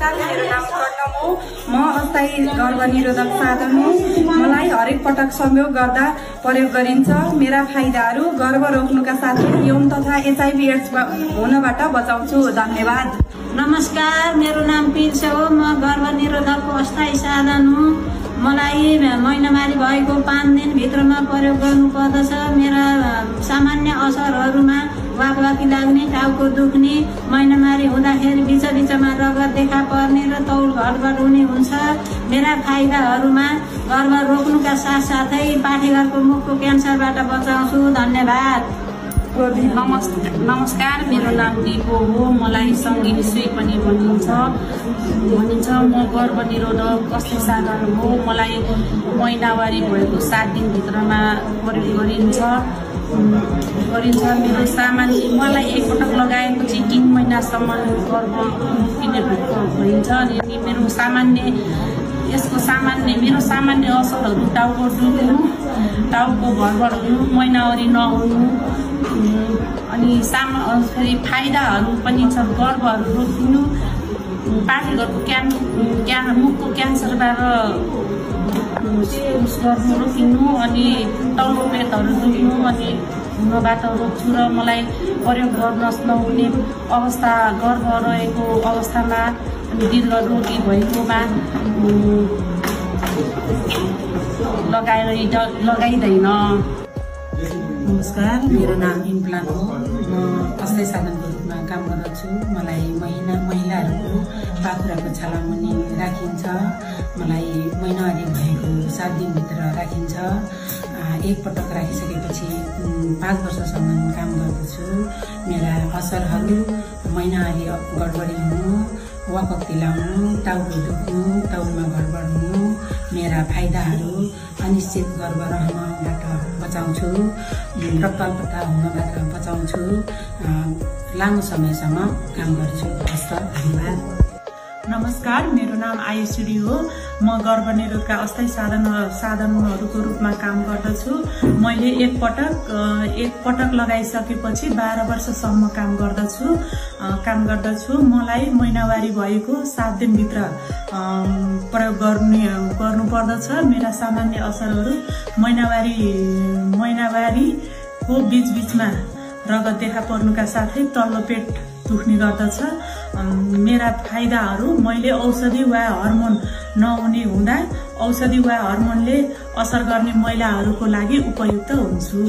नमस्कार, मेरो नाम कर्णम हो। म अस्थायी गर्भनिरोधक साधन हो। मलाई हरेक पटक संयोग गर्दा प्रयोग गरिन्छ। मेरा फाइदाहरू गर्भ रोक्नुका साथै यौन तथा एचआईभी एड्स हुनबाट बचाउँछु। धन्यवाद। नमस्कार, मेरो नाम पिर्स हो। म गर्भनिरोधकको अस्थायी साधन हुँ। मलाई महिनावारी भएको 5 दिनभित्रमा प्रयोग गर्नुपर्दछ। मेरा सामान्य असरहरूमा वाकवाकी लाग्ने, टाउको दुख्ने, महिनावारी हुँदाखेरि बिचमा रगत देखा पर्ने र तौल घटबड हुने हुन्छ। मेरा फाइदाहरूमा गर्भ रोक्नुका साथसाथै पाठेघरको मुखको क्यान्सरबाट बचाउँछु। धन्यवाद। नमस्कार, मेरो नाम दिपो हो। मलाई सङ्गीनी सुई पनि भनिन्छ। म गर्भनिरोधक अस्थायी साधन हो। मलाई महिनावारी भएको 7 दिनभित्रमा प्रयोग गरिन्छ। मेरो सामान्य मलाई एकपटक लगाएपछि 3 महिनासम्म गर्भ किने भइन्छ। अनि मेरो सामान्य असरहरू टाउको दुख्नु, टाउको घरबाट हुनु, महिनावारी नहुनु, अनि फेरि फाइदाहरू पनि छ। गर्भहरू रोकिनु, पाठेघरको मुखको क्यान्सरबाट गर्नु रोकिनु, अनि तल्लो पेटहरू दुख्नु अनि हुनबाट रोक्छु। र मलाई प्रयोग गर्न नहुने अवस्था, गर्भ रहेको अवस्थामा अनि दीर्घ रोगी भएकोमा लगाइँदैन। नमस्कार, मेरो नाम इम्प्लान हो। म अस्थायी साधनको रूपमा काम गर्दछु। मलाई महिलाहरूको पाखुराको छालामुनि राखिन्छ। मलाई महिनावारी भएको 7 दिनभित्र राखिन्छ। एकपटक राखिसकेपछि 5 वर्षसम्म काम गर्दछु। मेरा असरहरू महिनावारी गडबडी हुनु, वाकक्ति लाउनु, टाउको दुख्नु, टाउमा गडबड हुनु। मेरा फाइदाहरू अनिश्चित गर्भ रहनबाट बचाउँछु, रक्तअल्पता हुनबाट बचाउँछु, लामो समयसम्म काम गर्छु। हस्त, धन्यवाद। नमस्कार, मेरो नाम आयुषी हो। म गर्भनिरोधका अस्थायी साधनहरूको रूपमा काम गर्दछु। मैले एकपटक लगाइसकेपछि 12 वर्षसम्म काम गर्दछु। मलाई महिनावारी भएको 7 दिनभित्र प्रयोग गर्नुपर्दछ। मेरा सामान्य असरहरू महिनावारीको बीचमा रगत देखा पर्नुका साथै तल्लो पेट दुख्ने गर्दछ। मेरा फाइदाहरू मैले औषधि वा हर्मोन नहुने हुँदा औषधि वा हर्मोनले असर गर्ने महिलाहरूको लागि उपयुक्त हुन्छु।